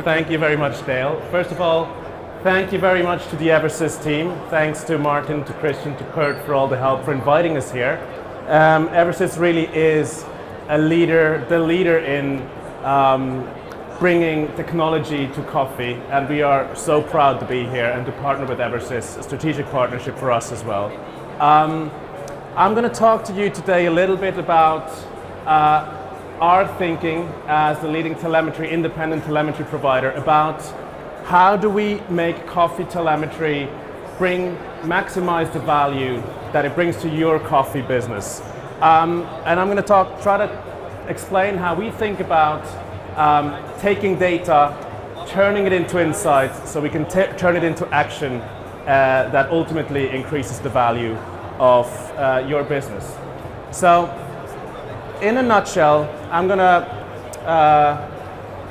Thank you very much, Dale. First of all, thank you very much to the Eversys team. Thanks to Martin, to Christian, to Kurt for all the help, for inviting us here. Eversys really is the leader in bringing technology to coffee, and we are so proud to be here and to partner with Eversys, a strategic partnership for us as well. I'm going to talk to you today a little bit about our thinking as the leading independent telemetry provider about how do we make coffee telemetry maximize the value that it brings to your coffee business. And I'm going to try to explain how we think about taking data, turning it into insights so we can turn it into action that ultimately increases the value of your business. So in a nutshell, I'm going to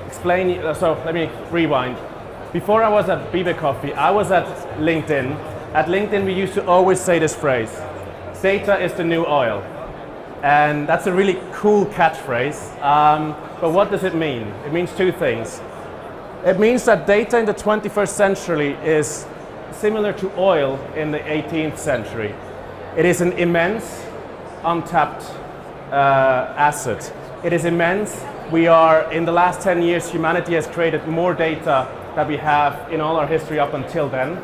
explain, so let me rewind. Before I was at Bibe Coffee, I was at LinkedIn. At LinkedIn, we used to always say this phrase, data is the new oil. And that's a really cool catchphrase. But what does it mean? It means two things. It means that data in the 21st century is similar to oil in the 18th century. It is an immense, untapped asset. It is immense. In the last 10 years, humanity has created more data than we have in all our history up until then.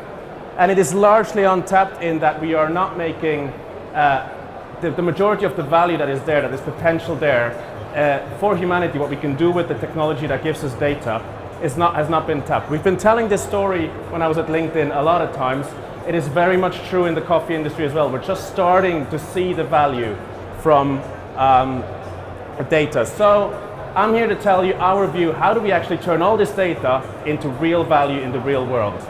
And it is largely untapped in that we are not making the majority of the value that is there, that is potential there, for humanity, what we can do with the technology that gives us data, has not been tapped. We've been telling this story when I was at LinkedIn a lot of times. It is very much true in the coffee industry as well. We're just starting to see the value from data. So I'm here to tell you our view, how do we actually turn all this data into real value in the real world?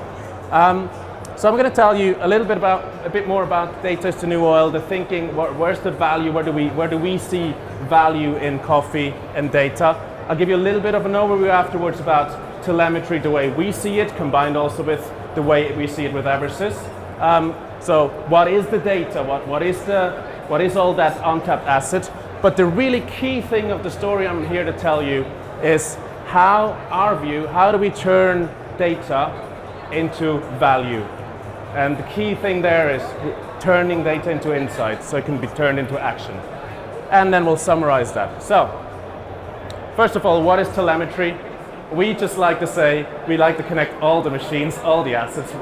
So I'm going to tell you a bit more about data is the new oil, the thinking, where's the value, where do we see value in coffee and data. I'll give you a little bit of an overview afterwards about telemetry, the way we see it, combined also with the way we see it with Eversys. So what is the data? What is all that untapped asset? But the really key thing of the story I'm here to tell you is how do we turn data into value? And the key thing there is turning data into insights so it can be turned into action. And then we'll summarize that. So, first of all, what is telemetry? We just like to say, we like to connect all the machines, all the assets.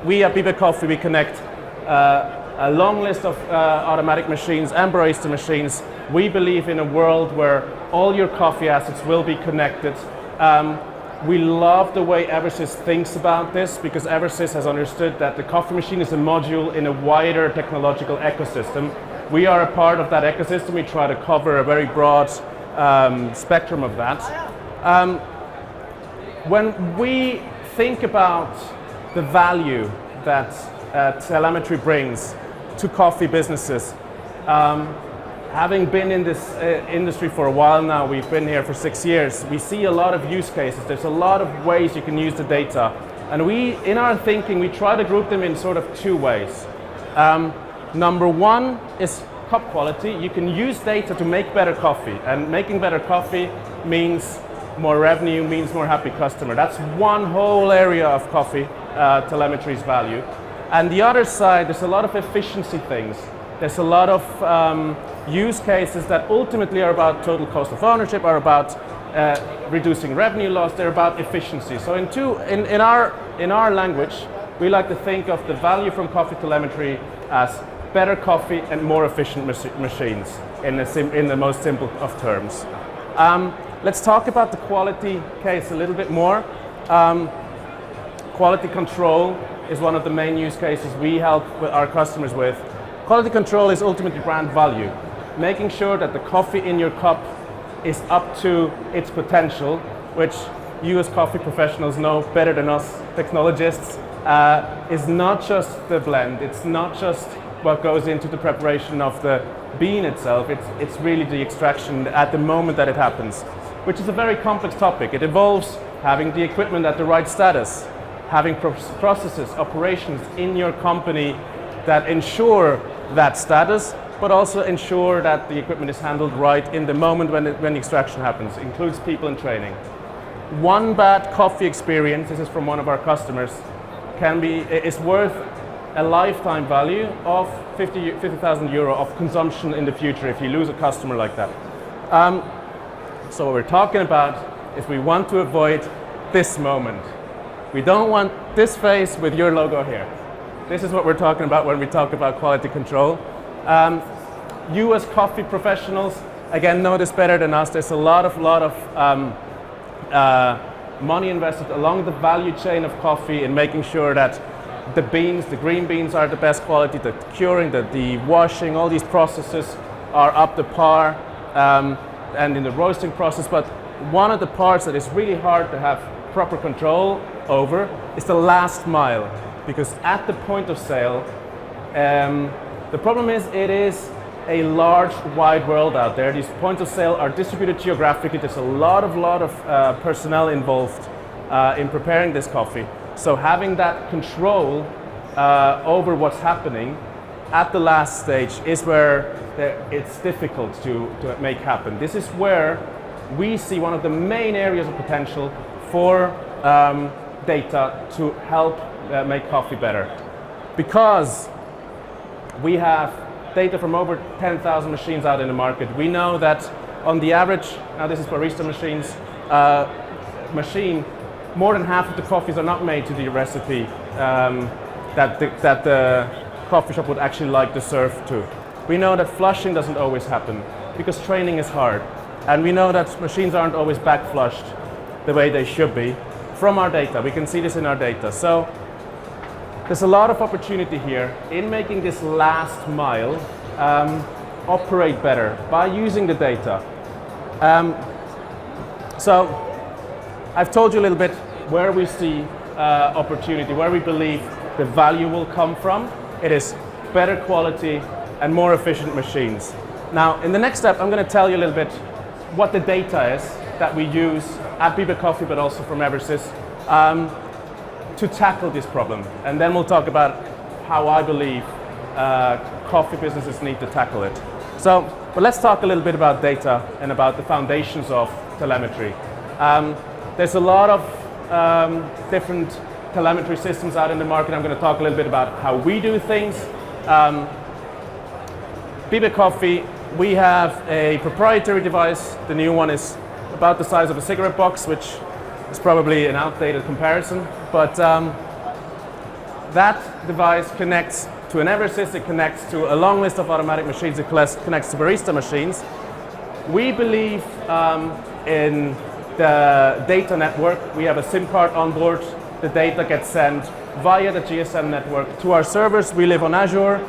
We at Bibe Coffee, we connect a long list of automatic machines and barista machines. We believe in a world where all your coffee assets will be connected. We love the way Eversys thinks about this, because Eversys has understood that the coffee machine is a module in a wider technological ecosystem. We are a part of that ecosystem. We try to cover a very broad spectrum of that. When we think about the value that telemetry brings to coffee businesses, having been in this industry for a while now, we've been here for 6 years, we see a lot of use cases. There's a lot of ways you can use the data. And in our thinking, we try to group them in sort of two ways. Number one is cup quality. You can use data to make better coffee, and making better coffee means more revenue, means more happy customer. That's one whole area of coffee telemetry's value. And the other side, there's a lot of efficiency things. There's a lot of use cases that ultimately are about total cost of ownership, are about reducing revenue loss, they're about efficiency. So in our language, we like to think of the value from coffee telemetry as better coffee and more efficient machines in the most simple of terms. Let's talk about the quality case a little bit more. Quality control is one of the main use cases we help our customers with. Quality control is ultimately brand value, making sure that the coffee in your cup is up to its potential, which you as coffee professionals know better than us technologists, is not just the blend, it's not just what goes into the preparation of the bean itself, it's really the extraction at the moment that it happens, which is a very complex topic. It involves having the equipment at the right status, having processes, operations in your company that ensure that status, but also ensure that the equipment is handled right in the moment when the extraction happens. Includes people and training. one bad coffee experience, this is from one of our customers, is worth a lifetime value of 50,000 euro of consumption in the future if you lose a customer like that. So what we're talking about is we want to avoid this moment. We don't want this face with your logo here. This is what we're talking about when we talk about quality control. You as coffee professionals, again, know this better than us. There's a lot of money invested along the value chain of coffee in making sure that the beans, the green beans, are the best quality, the curing, the washing, all these processes are up to par, and in the roasting process. But one of the parts that is really hard to have proper control over is the last mile, because at the point of sale, the problem is it is a large, wide world out there. These points of sale are distributed geographically. There's a lot of personnel involved in preparing this coffee. So having that control over what's happening at the last stage is where it's difficult to make happen. This is where we see one of the main areas of potential for data to help make coffee better. Because we have data from over 10,000 machines out in the market. We know that on the average, now this is barista machines, machine, more than half of the coffees are not made to the recipe that the coffee shop would actually like to serve to. We know that flushing doesn't always happen because training is hard. And we know that machines aren't always back flushed the way they should be from our data. We can see this in our data. So there's a lot of opportunity here in making this last mile operate better by using the data. So I've told you a little bit where we see opportunity, where we believe the value will come from. It is better quality and more efficient machines. Now, in the next step, I'm going to tell you a little bit what the data is that we use at Bibe Coffee, but also from Eversys, to tackle this problem. And then we'll talk about how I believe coffee businesses need to tackle it. But let's talk a little bit about data and about the foundations of telemetry. There's a lot of different telemetry systems out in the market. I'm going to talk a little bit about how we do things. Bibe Coffee, we have a proprietary device. The new one is about the size of a cigarette box, which is probably an outdated comparison. But that device connects to an Eversys. It connects to a long list of automatic machines. It connects to barista machines. We believe in the data network. We have a SIM card on board. The data gets sent via the GSM network to our servers. We live on Azure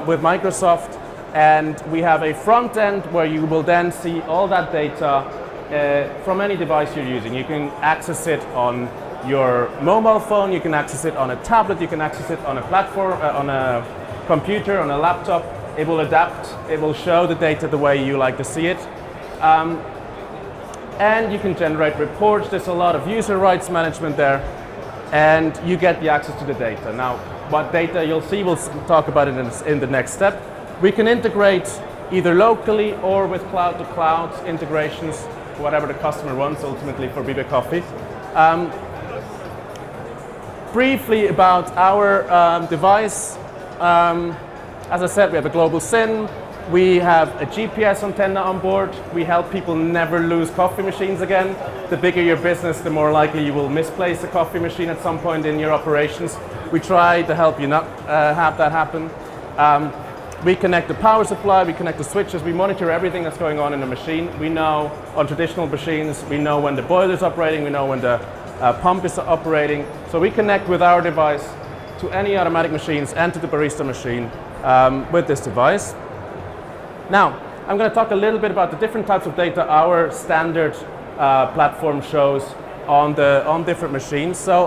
with Microsoft, and we have a front end where you will then see all that data from any device you're using. You can access it on your mobile phone, you can access it on a tablet, you can access it on a platform, on a computer, on a laptop. It will adapt, it will show the data the way you like to see it. And you can generate reports. There's a lot of user rights management there, and you get the access to the data. Now, what data you'll see, we'll talk about it in the next step. We can integrate either locally or with cloud-to-cloud integrations, whatever the customer wants ultimately for Bibe Coffee. Briefly about our device. As I said, we have a global SIM. We have a GPS antenna on board. We help people never lose coffee machines again. The bigger your business, the more likely you will misplace a coffee machine at some point in your operations. We try to help you not have that happen. We connect the power supply, we connect the switches, we monitor everything that's going on in the machine. We know on traditional machines, we know when the boiler is operating, we know when the pump is operating. So we connect with our device to any automatic machines and to the barista machine with this device. Now, I'm going to talk a little bit about the different types of data our standard platform shows on different machines. So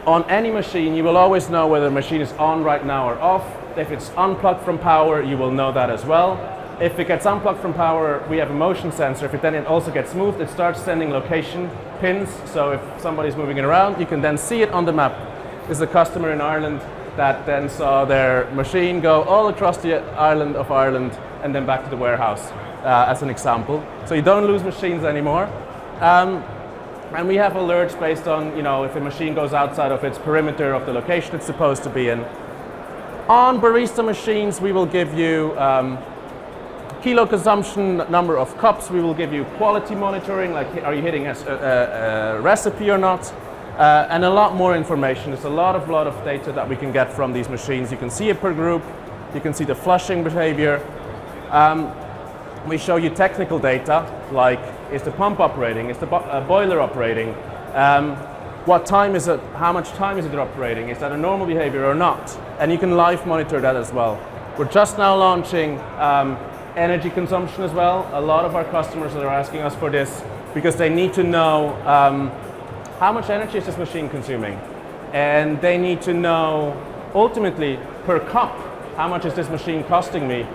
on any machine, you will always know whether the machine is on right now or off. If it's unplugged from power, you will know that as well. If it gets unplugged from power, we have a motion sensor. If it also gets moved, it starts sending location pins. So if somebody's moving it around, you can then see it on the map. This is a customer in Ireland that then saw their machine go all across the island of Ireland and then back to the warehouse. as an example. So you don't lose machines anymore. And we have alerts based on, if a machine goes outside of its perimeter of the location it's supposed to be in. On barista machines, we will give you kilo consumption, number of cups. We will give you quality monitoring, like are you hitting a recipe or not, and a lot more information. There's a lot of data that we can get from these machines. You can see it per group. You can see the flushing behavior. We show you technical data, like is the pump operating, is the boiler operating, what time is it, how much time is it operating, is that a normal behavior or not? And you can live monitor that as well. We're just now launching energy consumption as well. A lot of our customers are asking us for this because they need to know how much energy is this machine consuming. And they need to know, ultimately, per cup, how much is this machine costing me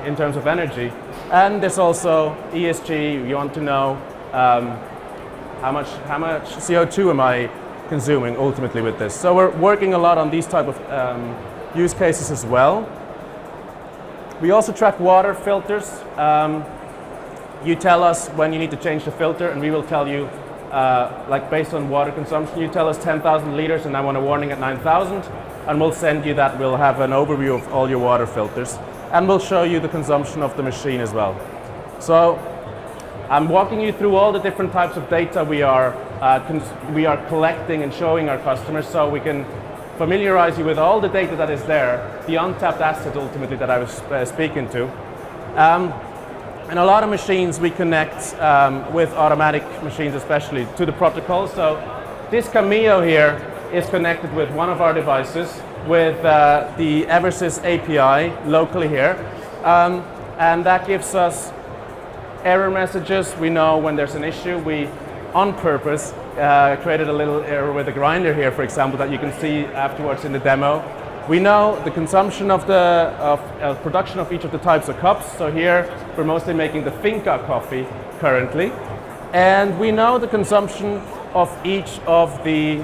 in terms of energy. And there's also ESG. You want to know how much CO2 am I consuming ultimately with this. So we're working a lot on these type of use cases as well. We also track water filters. You tell us when you need to change the filter, and we will tell you, like based on water consumption, you tell us 10,000 liters and I want a warning at 9,000, and we'll send you that. We'll have an overview of all your water filters, and we'll show you the consumption of the machine as well. So I'm walking you through all the different types of data we are collecting and showing our customers, so we can familiarize you with all the data that is there, the untapped asset ultimately that I was speaking to. And a lot of machines we connect with automatic machines especially to the protocol. So this Cameo here is connected with one of our devices with the Eversys API locally here. And that gives us error messages. We know when there's an issue. We, on purpose, created a little error with a grinder here, for example, that you can see afterwards in the demo. We know the consumption of the production of each of the types of cups. So here we're mostly making the Finca coffee currently. And we know the consumption of each of the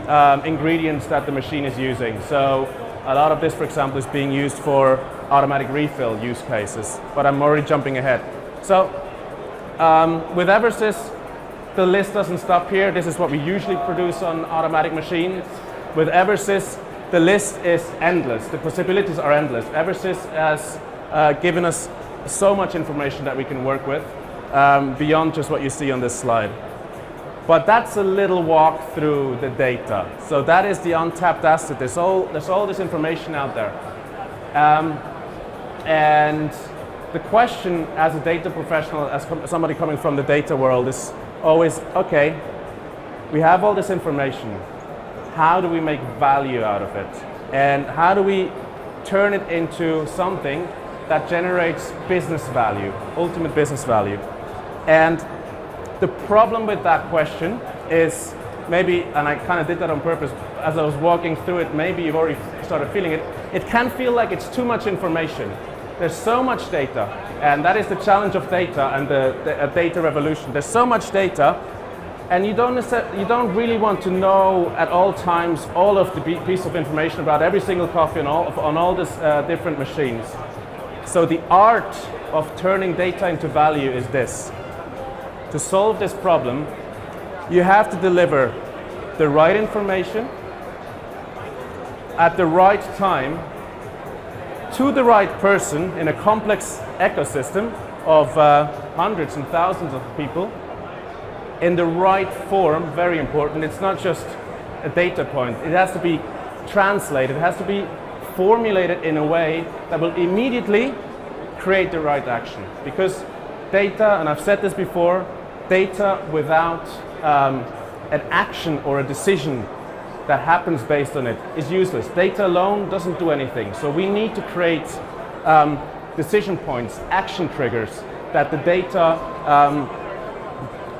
ingredients that the machine is using. So a lot of this, for example, is being used for automatic refill use cases, but I'm already jumping ahead. So with Eversys, the list doesn't stop here. This is what we usually produce on automatic machines. With Eversys, the list is endless. The possibilities are endless. Eversys has given us so much information that we can work with beyond just what you see on this slide. But that's a little walk through the data. So that is the untapped asset. There's all this information out there. And the question as a data professional, as somebody coming from the data world, is always, okay, we have all this information. How do we make value out of it? And how do we turn it into something that generates business value, ultimate business value? And the problem with that question is maybe, and I kind of did that on purpose, as I was walking through it, maybe you've already started feeling it, it can feel like it's too much information. There's so much data, and that is the challenge of data and the data revolution. There's so much data, and you don't really want to know at all times all of the piece of information about every single coffee on all these different machines. So the art of turning data into value is this. To solve this problem, you have to deliver the right information at the right time to the right person in a complex ecosystem of hundreds and thousands of people in the right form. Very important. It's not just a data point. It has to be translated. It has to be formulated in a way that will immediately create the right action. Because data, and I've said this before, data without an action or a decision that happens based on it is useless. Data alone doesn't do anything. So we need to create decision points, action triggers, that the data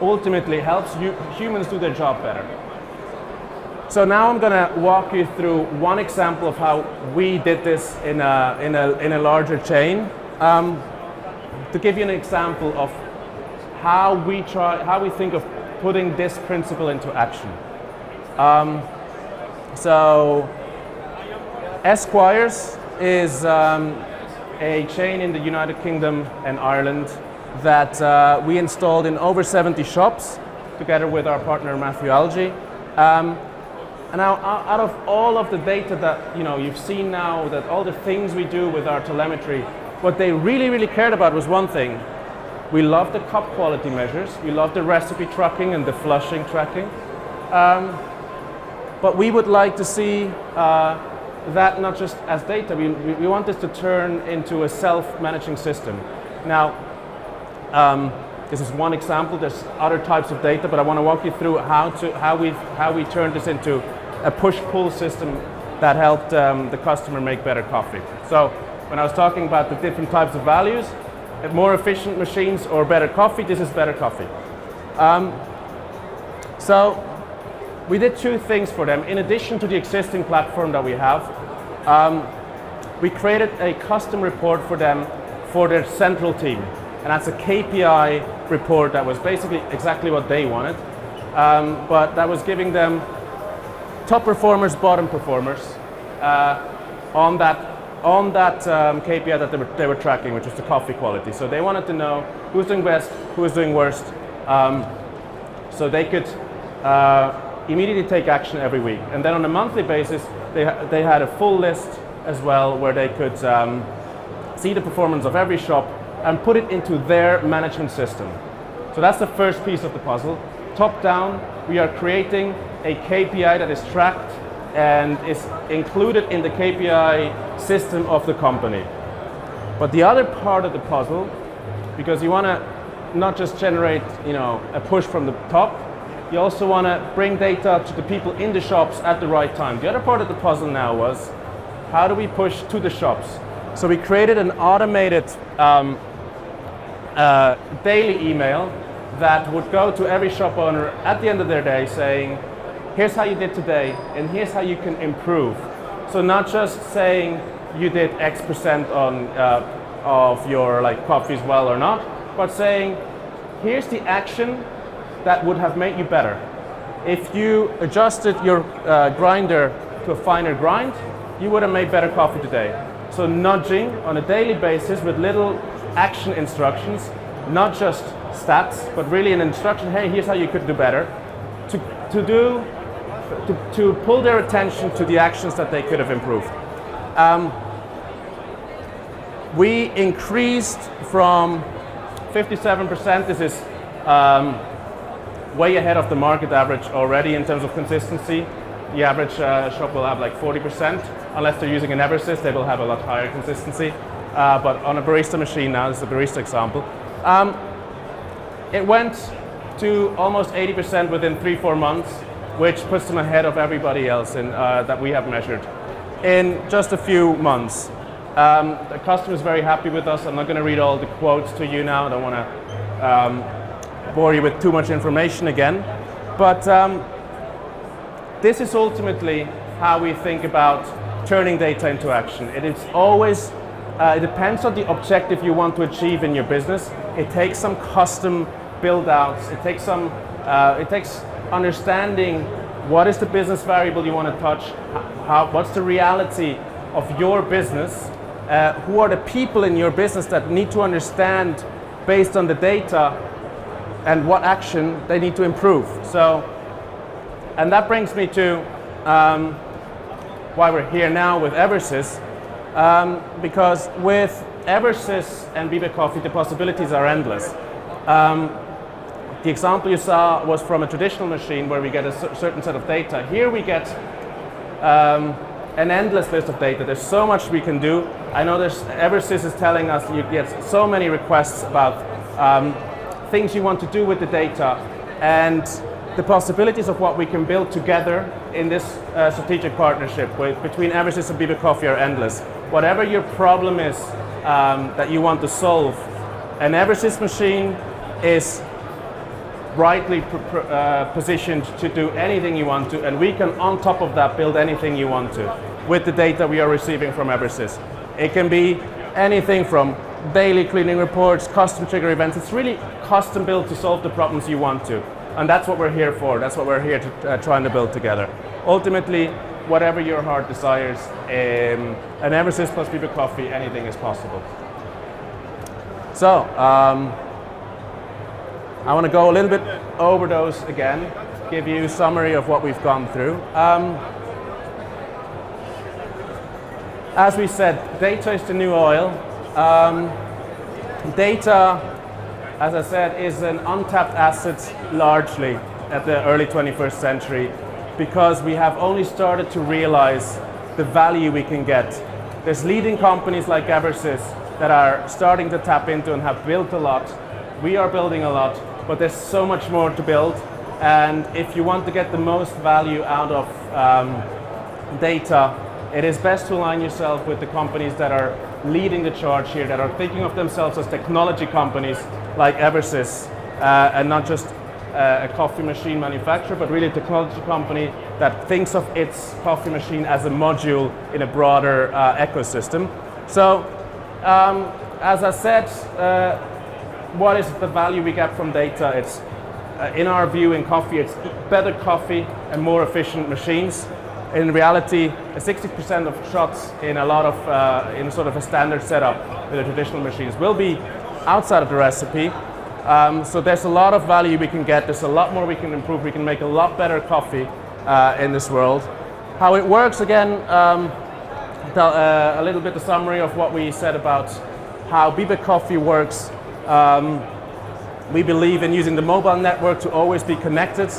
ultimately helps humans do their job better. So now I'm going to walk you through one example of how we did this in a larger chain. To give you an example of how we think of putting this principle into action. So Esquires is a chain in the United Kingdom and Ireland that we installed in over 70 shops, together with our partner Matthew Algie. And now, out of all of the data that you've seen now, that all the things we do with our telemetry, what they really, really cared about was one thing. We love the cup quality measures, we love the recipe tracking and the flushing tracking, but we would like to see that not just as data. We want this to turn into a self-managing system. Now, this is one example. There's other types of data, but I want to walk you through how we turned this into a push-pull system that helped the customer make better coffee. So when I was talking about the different types of values, more efficient machines or better coffee, this is better coffee. So we did two things for them. In addition to the existing platform that we have, we created a custom report for them for their central team. And that's a KPI report that was basically exactly what they wanted, but that was giving them top performers, bottom performers on that KPI that they were tracking, which was the coffee quality. So they wanted to know who's doing best, who is doing worst, so they could immediately take action every week. And then on a monthly basis, they had a full list as well, where they could see the performance of every shop and put it into their management system. So that's the first piece of the puzzle. Top down, we are creating a KPI that is tracked and is included in the KPI system of the company. But the other part of the puzzle, because you want to not just generate a push from the top, you also want to bring data to the people in the shops at the right time. The other part of the puzzle now was, how do we push to the shops? So we created an automated daily email that would go to every shop owner at the end of their day saying, here's how you did today and here's how you can improve. So not just saying you did X% on of your coffees well or not, but saying here's the action that would have made you better. If you adjusted your grinder to a finer grind, you would have made better coffee today. So nudging on a daily basis with little action instructions, not just stats, but really an instruction, hey, here's how you could do better, to pull their attention to the actions that they could have improved. We increased from 57%, this is way ahead of the market average already in terms of consistency. The average shop will have 40%, unless they're using an Eversys, they will have a lot higher consistency. But on a barista machine now, this is a barista example, it went to almost 80% within 3-4 months, which puts them ahead of everybody else that we have measured in just a few months. The customer is very happy with us. I'm not going to read all the quotes to you now. I don't want to bore you with too much information again. But this is ultimately how we think about turning data into action. It is always, it depends on the objective you want to achieve in your business. It takes some custom build-outs. It takes understanding what is the business variable you want to touch, what's the reality of your business, who are the people in your business that need to understand based on the data and what action they need to improve. So, and that brings me to why we're here now with Eversys, because with Eversys and Bibe Coffee, the possibilities are endless. The example you saw was from a traditional machine where we get a certain set of data. Here we get an endless list of data. There's so much we can do. I know Eversys is telling us you get so many requests about things you want to do with the data, and the possibilities of what we can build together in this strategic partnership between Eversys and Bibe Coffee are endless. Whatever your problem is that you want to solve, an Eversys machine is rightly positioned to do anything you want to, and we can on top of that build anything you want to with the data we are receiving from Eversys. It can be anything from daily cleaning reports, custom trigger events. It's really custom built to solve the problems you want to, and that's what we're here for. That's what we're here to trying to build together. Ultimately, whatever your heart desires, an Eversys plus Bibe Coffee, anything is possible. So I want to go a little bit over those again, give you a summary of what we've gone through. As we said, data is the new oil. Data, as I said, is an untapped asset largely at the early 21st century because we have only started to realize the value we can get. There's leading companies like Eversys that are starting to tap into and have built a lot. We are building a lot, but there's so much more to build. And if you want to get the most value out of data, it is best to align yourself with the companies that are leading the charge here, that are thinking of themselves as technology companies like Eversys, and not just a coffee machine manufacturer, but really a technology company that thinks of its coffee machine as a module in a broader ecosystem. So, as I said, what is the value we get from data? It's, in our view in coffee, it's better coffee and more efficient machines. In reality, 60% of shots in a lot of, in sort of a standard setup with the traditional machines will be outside of the recipe. So there's a lot of value we can get. There's a lot more we can improve. We can make a lot better coffee in this world. How it works, again, a little bit the summary of what we said about how Bibe Coffee works. We believe in using the mobile network to always be connected.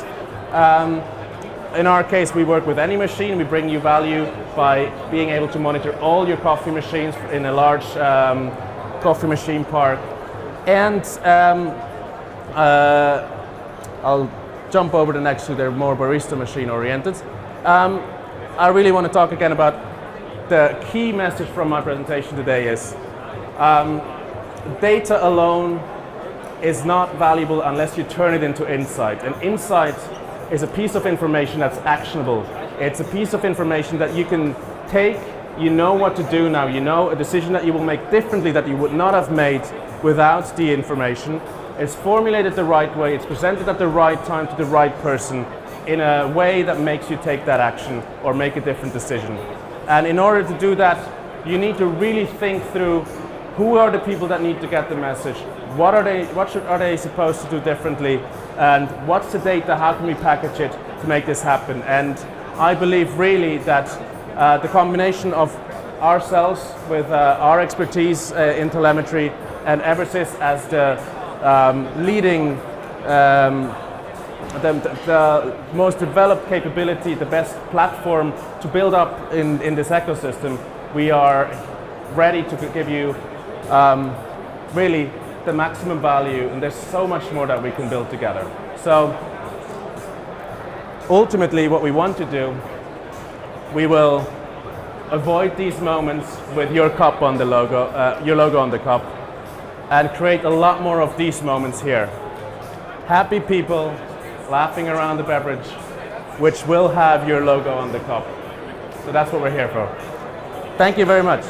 In our case, we work with any machine. We bring you value by being able to monitor all your coffee machines in a large coffee machine park. And I'll jump over the next two. They're more barista machine oriented. I really want to talk again about the key message from my presentation today is data alone is not valuable unless you turn it into insight. And insight is a piece of information that's actionable. It's a piece of information that you can take, you know what to do now, you know a decision that you will make differently that you would not have made without the information. It's formulated the right way, it's presented at the right time to the right person in a way that makes you take that action or make a different decision. And in order to do that, you need to really think through who are the people that need to get the message, what are they supposed to do differently, and what's the data, how can we package it to make this happen. And I believe really that the combination of ourselves with our expertise in telemetry and Eversys as the leading, the most developed capability, the best platform to build up in this ecosystem, we are ready to give you really the maximum value, and there's so much more that we can build together. So ultimately what we want to do, we will avoid these moments with your cup on the logo, your logo on the cup, and create a lot more of these moments here. Happy people laughing around the beverage, which will have your logo on the cup. So that's what we're here for. Thank you very much.